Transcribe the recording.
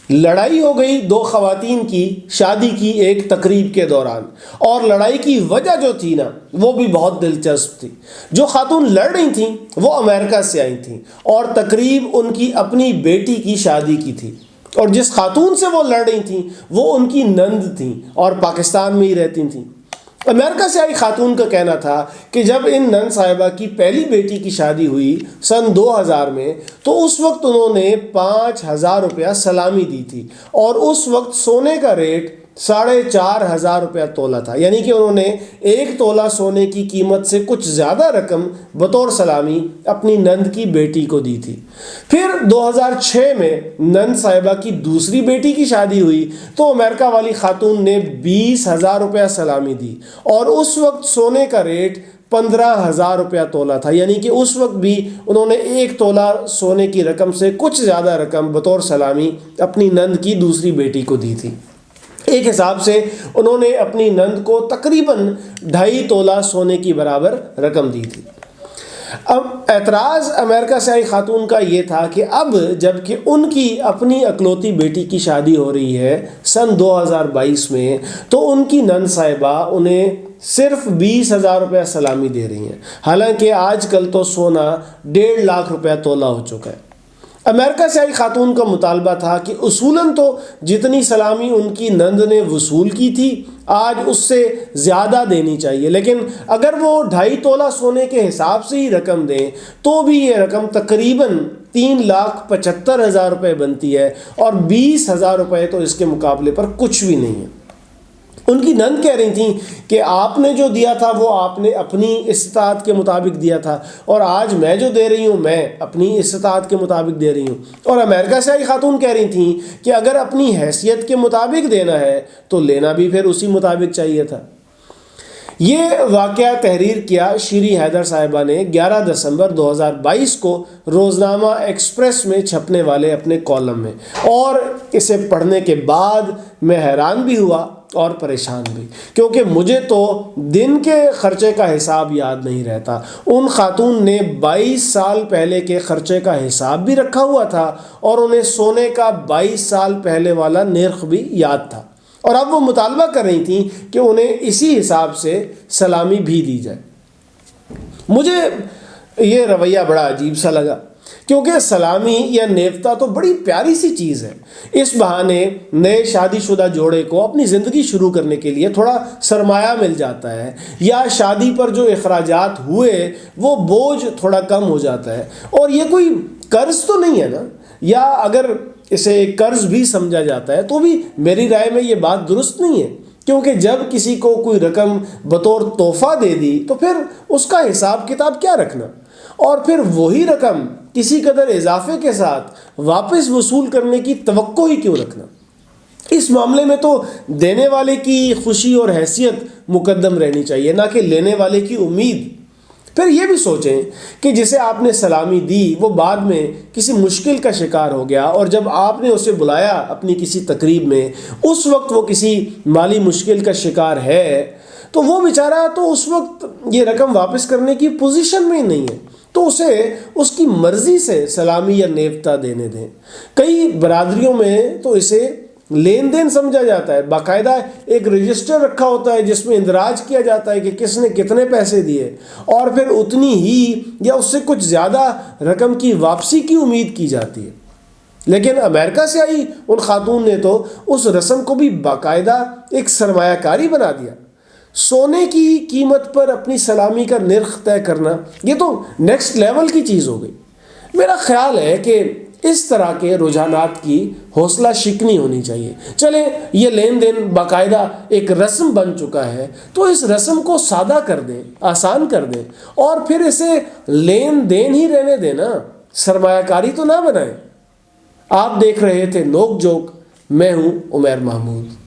لڑائی ہو گئی دو خواتین کی شادی کی ایک تقریب کے دوران، اور لڑائی کی وجہ جو تھی نا وہ بھی بہت دلچسپ تھی۔ جو خاتون لڑ رہی تھیں وہ امریکہ سے آئی تھیں، اور تقریب ان کی اپنی بیٹی کی شادی کی تھی، اور جس خاتون سے وہ لڑ رہی تھیں وہ ان کی نند تھیں اور پاکستان میں ہی رہتی تھیں۔ امریکہ سے آئی خاتون کا کہنا تھا کہ جب ان نند صاحبہ کی پہلی بیٹی کی شادی ہوئی سن 2000 میں، تو اس وقت انہوں نے 5000 روپیہ سلامی دی تھی، اور اس وقت سونے کا ریٹ 4500 روپیہ تولہ تھا، یعنی کہ انہوں نے 1 تولہ سونے کی قیمت سے کچھ زیادہ رقم بطور سلامی اپنی نند کی بیٹی کو دی تھی۔ پھر 2006 میں نند صاحبہ کی دوسری بیٹی کی شادی ہوئی تو امریکہ والی خاتون نے 20000 روپیہ سلامی دی، اور اس وقت سونے کا ریٹ 15000 روپیہ تولہ تھا، یعنی کہ اس وقت بھی انہوں نے 1 تولہ سونے کی رقم سے کچھ زیادہ رقم بطور سلامی اپنی نند کی دوسری بیٹی کو دی تھی۔ ایک حساب سے انہوں نے اپنی نند کو تقریباً 2.5 تولہ سونے کی برابر رقم دی تھی۔ اب اعتراض امریکہ سے آئی خاتون کا یہ تھا کہ اب جب کہ ان کی اپنی اکلوتی بیٹی کی شادی ہو رہی ہے سن 2022 میں، تو ان کی نند صاحبہ انہیں صرف 20000 روپیہ سلامی دے رہی ہیں، حالانکہ آج کل تو سونا 1.5 لاکھ روپیہ تولہ ہو چکا ہے۔ امریکہ سے آئی خاتون کا مطالبہ تھا کہ اصولاً تو جتنی سلامی ان کی نند نے وصول کی تھی آج اس سے زیادہ دینی چاہیے، لیکن اگر وہ 2.5 تولہ سونے کے حساب سے ہی رقم دیں تو بھی یہ رقم تقریباً 3,75,000 روپے بنتی ہے، اور 20,000 روپے تو اس کے مقابلے پر کچھ بھی نہیں ہے۔ ان کی نند کہہ رہی تھیں کہ آپ نے جو دیا تھا وہ آپ نے اپنی استطاعت کے مطابق دیا تھا، اور آج میں جو دے رہی ہوں میں اپنی استطاعت کے مطابق دے رہی ہوں۔ اور امریکہ سے آئی خاتون کہہ رہی تھیں کہ اگر اپنی حیثیت کے مطابق دینا ہے تو لینا بھی پھر اسی مطابق چاہیے تھا۔ یہ واقعہ تحریر کیا شیری حیدر صاحبہ نے 11 دسمبر 2022 کو روزنامہ ایکسپریس میں چھپنے والے اپنے کالم میں، اور اسے پڑھنے کے بعد میں حیران بھی ہوا اور پریشان بھی، کیونکہ مجھے تو دن کے خرچے کا حساب یاد نہیں رہتا۔ ان خاتون نے 22 سال پہلے کے خرچے کا حساب بھی رکھا ہوا تھا، اور انہیں سونے کا 22 سال پہلے والا نرخ بھی یاد تھا، اور اب وہ مطالبہ کر رہی تھیں کہ انہیں اسی حساب سے سلامی بھی دی جائے۔ مجھے یہ رویہ بڑا عجیب سا لگا، کیونکہ سلامی یا نیوتا تو بڑی پیاری سی چیز ہے۔ اس بہانے نئے شادی شدہ جوڑے کو اپنی زندگی شروع کرنے کے لیے تھوڑا سرمایہ مل جاتا ہے، یا شادی پر جو اخراجات ہوئے وہ بوجھ تھوڑا کم ہو جاتا ہے، اور یہ کوئی قرض تو نہیں ہے نا، یا اگر اسے قرض بھی سمجھا جاتا ہے تو بھی میری رائے میں یہ بات درست نہیں ہے، کیونکہ جب کسی کو کوئی رقم بطور تحفہ دے دی تو پھر اس کا حساب کتاب کیا رکھنا، اور پھر وہی رقم کسی قدر اضافے کے ساتھ واپس وصول کرنے کی توقع ہی کیوں رکھنا۔ اس معاملے میں تو دینے والے کی خوشی اور حیثیت مقدم رہنی چاہیے، نہ کہ لینے والے کی امید۔ پھر یہ بھی سوچیں کہ جسے آپ نے سلامی دی وہ بعد میں کسی مشکل کا شکار ہو گیا، اور جب آپ نے اسے بلایا اپنی کسی تقریب میں اس وقت وہ کسی مالی مشکل کا شکار ہے، تو وہ بیچارہ تو اس وقت یہ رقم واپس کرنے کی پوزیشن میں نہیں ہے، تو اسے اس کی مرضی سے سلامی یا نیوتا دینے دیں۔ کئی برادریوں میں تو اسے لین دین سمجھا جاتا ہے، باقاعدہ ایک رجسٹر رکھا ہوتا ہے جس میں اندراج کیا جاتا ہے کہ کس نے کتنے پیسے دیے، اور پھر اتنی ہی یا اس سے کچھ زیادہ رقم کی واپسی کی امید کی جاتی ہے۔ لیکن امریکہ سے آئی ان خاتون نے تو اس رسم کو بھی باقاعدہ ایک سرمایہ کاری بنا دیا۔ سونے کی قیمت پر اپنی سلامی کا نرخ طے کرنا یہ تو نیکسٹ لیول کی چیز ہو گئی۔ میرا خیال ہے کہ اس طرح کے رجحانات کی حوصلہ شکنی ہونی چاہیے۔ چلیں یہ لین دین باقاعدہ ایک رسم بن چکا ہے تو اس رسم کو سادہ کر دیں، آسان کر دیں، اور پھر اسے لین دین ہی رہنے دیں نا، سرمایہ کاری تو نہ بنائیں۔ آپ دیکھ رہے تھے نوک جھوک، میں ہوں عمیر محمود۔